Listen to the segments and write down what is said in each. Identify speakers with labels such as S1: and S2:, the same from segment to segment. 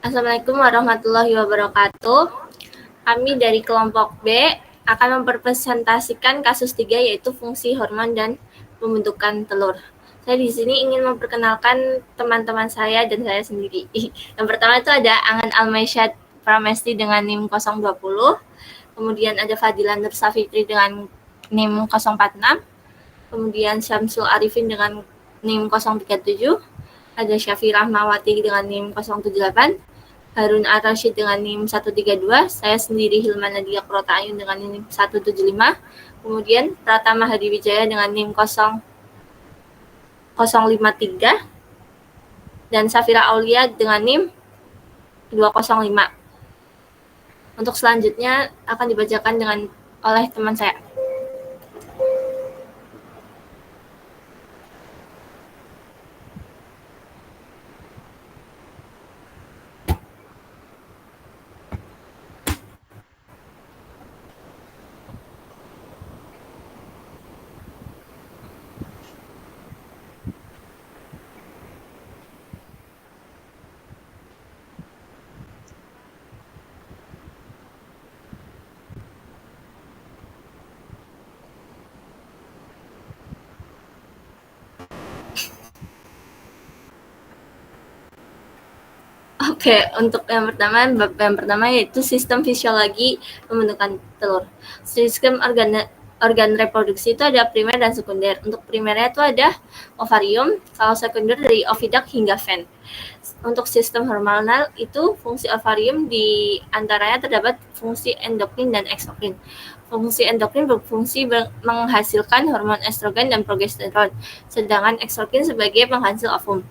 S1: Assalamualaikum warahmatullahi wabarakatuh. Kami dari kelompok B akan mempresentasikan kasus 3 yaitu fungsi hormon dan pembentukan telur. Saya di sini ingin memperkenalkan teman-teman saya dan saya sendiri. Yang pertama itu ada Angan Almaisyad Pramesti dengan NIM 020, kemudian ada Fadila Nur Safitri dengan NIM 046, kemudian Syamsul Arifin dengan NIM 037, ada Syafi Rahmawati dengan NIM 078, Harun Ar-Rasyid dengan NIM 132, saya sendiri Hilman Nadia Kurota Ayun dengan NIM 175, kemudian Pratama Hadi Wijaya dengan NIM 0053, dan Safira Aulia dengan NIM 205. Untuk selanjutnya akan dibacakan oleh teman saya. Oke, untuk yang pertama yaitu sistem fisiologi pembentukan telur. Sistem organ reproduksi itu ada primer dan sekunder. Untuk primernya itu ada ovarium, kalau sekunder dari oviduct hingga ven. Untuk sistem hormonal itu fungsi ovarium di antaranya terdapat fungsi endokrin dan eksokrin. Fungsi endokrin berfungsi menghasilkan hormon estrogen dan progesteron, sedangkan eksokrin sebagai penghasil ovum.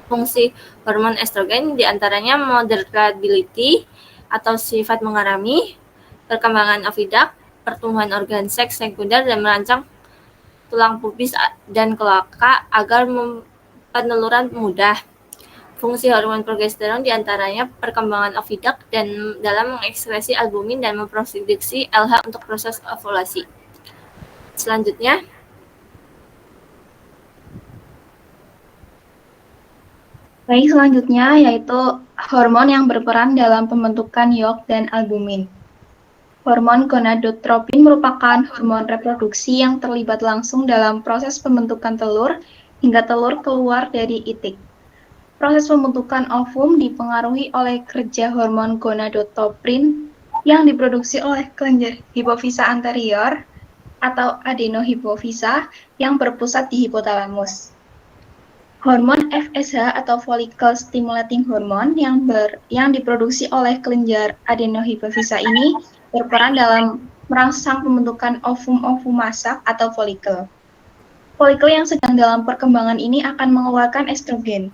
S1: Fungsi hormon estrogen diantaranya moderability atau sifat mengarami, perkembangan oviduct, pertumbuhan organ seks sekunder, dan merancang tulang pubis dan kloaka agar peneluran mudah. Fungsi hormon progesteron diantaranya perkembangan oviduct dan dalam mengekskresi albumin dan memproduksi LH untuk proses ovulasi. Selanjutnya,
S2: Baik, selanjutnya yaitu hormon yang berperan dalam pembentukan yolk dan albumin. Hormon gonadotropin merupakan hormon reproduksi yang terlibat langsung dalam proses pembentukan telur hingga telur keluar dari itik. Proses pembentukan ovum dipengaruhi oleh kerja hormon gonadotropin yang diproduksi oleh kelenjar hipofisa anterior atau adenohipofisa yang berpusat di hipotalamus. Hormon FSH atau follicle stimulating hormone yang diproduksi oleh kelenjar adenohipofisa ini berperan dalam merangsang pembentukan ovum masak atau folikel. Folikel yang sedang dalam perkembangan ini akan mengeluarkan estrogen.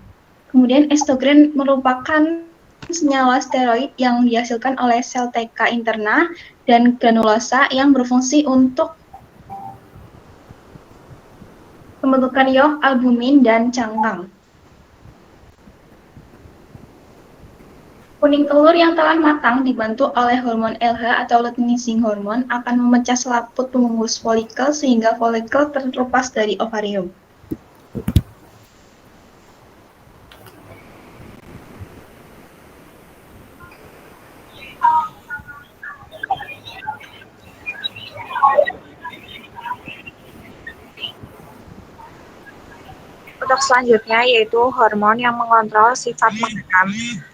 S2: Kemudian estrogen merupakan senyawa steroid yang dihasilkan oleh sel TK interna dan granulosa yang berfungsi untuk pembentukan yolk, albumin, dan cangkang. Kuning telur yang telah matang dibantu oleh hormon LH atau luteinizing hormone akan memecah selaput pembungkus folikel sehingga folikel terlepas dari ovarium.
S3: Untuk selanjutnya yaitu hormon yang mengontrol sifat mengaram.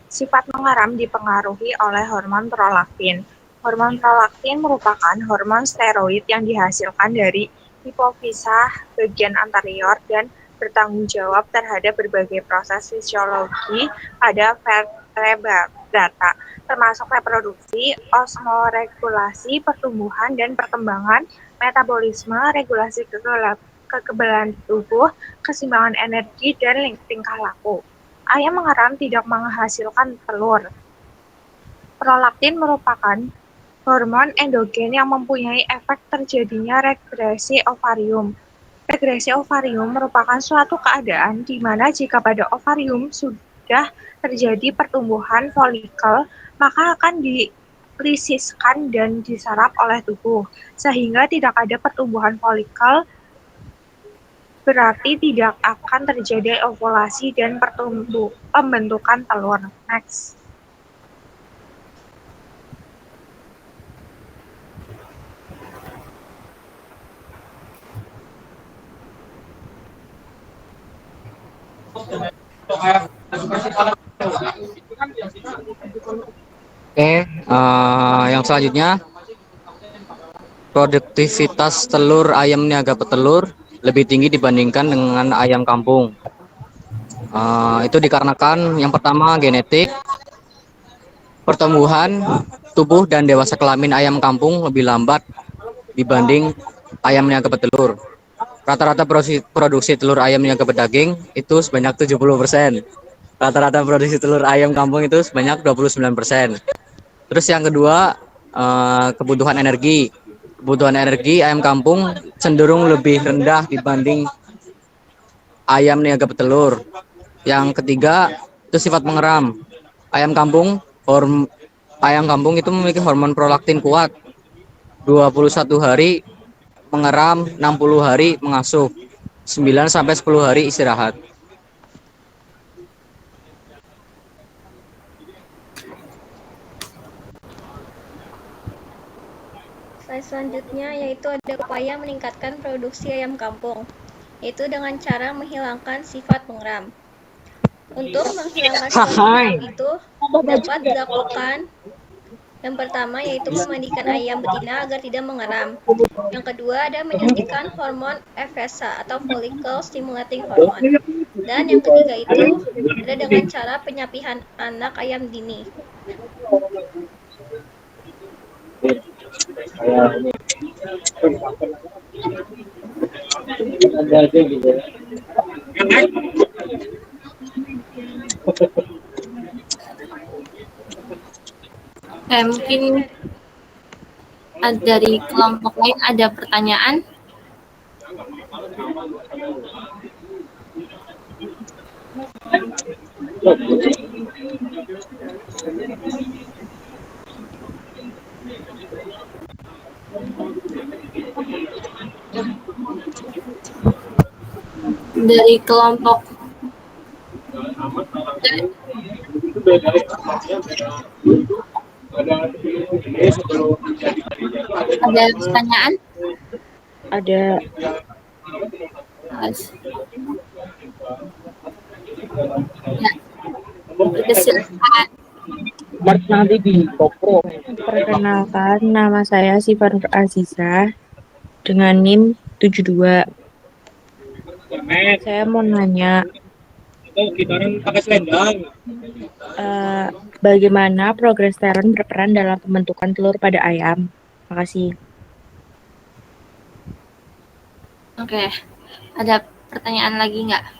S3: Sifat mengaram dipengaruhi oleh hormon prolaktin. Hormon prolaktin merupakan hormon steroid yang dihasilkan dari hipofisa bagian anterior dan bertanggung jawab terhadap berbagai proses fisiologi pada vertebrata, termasuk reproduksi, osmoregulasi, pertumbuhan dan perkembangan, metabolisme, regulasi kekebalan tubuh, keseimbangan energi, dan tingkah laku. Ayam mengaram tidak menghasilkan telur. Prolaktin merupakan hormon endogen yang mempunyai efek terjadinya regresi ovarium. Regresi ovarium merupakan suatu keadaan di mana jika pada ovarium sudah terjadi pertumbuhan folikel, maka akan dilisiskan dan diserap oleh tubuh, sehingga tidak ada pertumbuhan folikel, berarti tidak akan terjadi ovulasi dan pembentukan telur. Next.
S4: Oke, yang selanjutnya produktivitas telur ayam niaga petelur lebih tinggi dibandingkan dengan ayam kampung. Itu dikarenakan yang pertama genetik, pertumbuhan tubuh dan dewasa kelamin ayam kampung lebih lambat dibanding ayam niaga petelur. Rata-rata produksi telur ayam niaga pedaging itu sebanyak 70%. Rata-rata produksi telur ayam kampung itu sebanyak 29%. Terus yang kedua, kebutuhan energi. Kebutuhan energi ayam kampung cenderung lebih rendah dibanding ayam niaga petelur. Yang ketiga, itu sifat mengeram. Ayam kampung, ayam kampung itu memiliki hormon prolaktin kuat. 21 hari mengeram, 60 hari mengasuh. 9 sampai 10 hari istirahat.
S5: Slide selanjutnya yaitu ada upaya meningkatkan produksi ayam kampung, yaitu dengan cara menghilangkan sifat mengeram. Untuk menghilangkan sifat mengeram itu dapat dilakukan yang pertama yaitu memandikan ayam betina agar tidak mengeram. Yang kedua ada menyuntikkan hormon FSH atau follicle stimulating hormone. Dan yang ketiga itu ada dengan cara penyapihan anak ayam dini.
S1: Mungkin dari kelompok lain ada pertanyaan. Dari kelompok ada pertanyaan?
S6: Ada.
S1: Ya. Persilakan.
S6: Perkenalkan, nama saya Sifan Aziza dengan NIM 72. Saya mau nanya, bagaimana progesteron berperan dalam pembentukan telur pada ayam? Makasih.
S1: Oke, ada pertanyaan lagi nggak?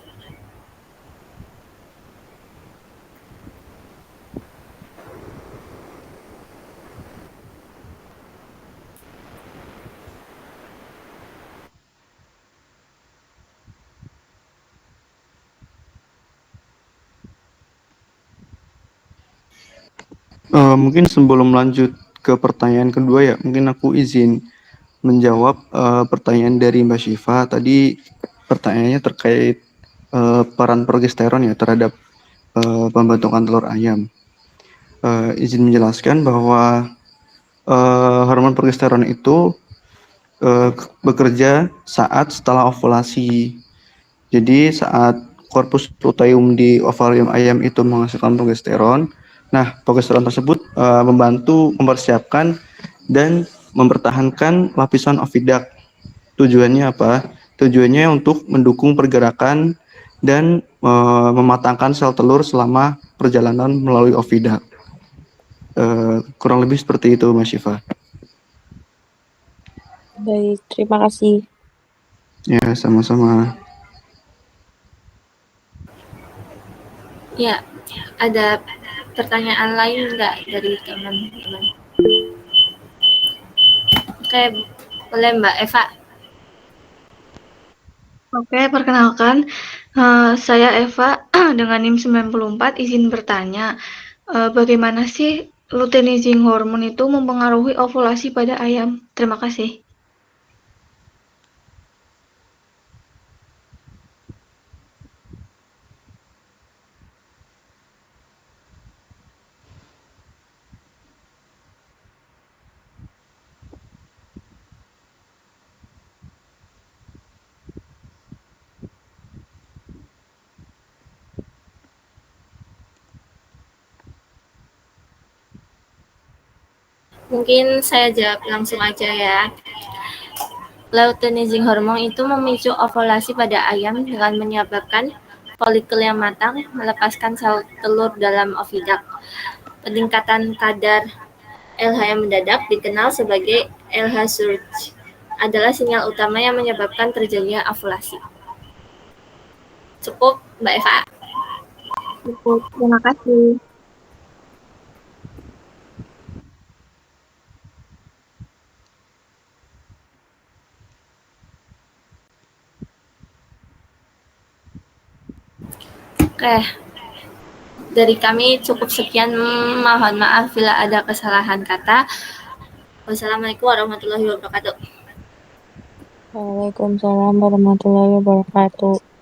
S7: Mungkin sebelum lanjut ke pertanyaan kedua ya, mungkin aku izin menjawab pertanyaan dari Mbak Syifa. Tadi pertanyaannya terkait peran progesteron ya terhadap pembentukan telur ayam. Izin menjelaskan bahwa hormon progesteron itu bekerja saat setelah ovulasi. Jadi saat korpus luteum di ovarium ayam itu menghasilkan progesteron, nah progesteron tersebut membantu mempersiapkan dan mempertahankan lapisan ovidak. Tujuannya apa? Tujuannya untuk mendukung pergerakan dan mematangkan sel telur selama perjalanan melalui ovidak. Kurang lebih seperti itu, Mas Syifa.
S6: Baik, terima kasih.
S7: Ya, sama-sama.
S1: Ya, ada pertanyaan lain nggak dari teman-teman? Oke, boleh Mbak Eva.
S2: Oke, perkenalkan, saya Eva dengan NIM 94 izin bertanya, bagaimana sih luteinizing hormone itu mempengaruhi ovulasi pada ayam? Terima kasih.
S1: Mungkin saya jawab langsung aja ya. Luteinizing hormone itu memicu ovulasi pada ayam dengan menyebabkan folikel yang matang melepaskan sel telur dalam oviduct. Peningkatan kadar LH yang mendadak dikenal sebagai LH surge adalah sinyal utama yang menyebabkan terjadinya ovulasi. Cukup, Mbak Eva.
S2: Cukup, terima kasih.
S1: Oke, dari kami cukup sekian. Mohon maaf bila ada kesalahan kata. Wassalamualaikum warahmatullahi wabarakatuh.
S6: Waalaikumsalam warahmatullahi wabarakatuh.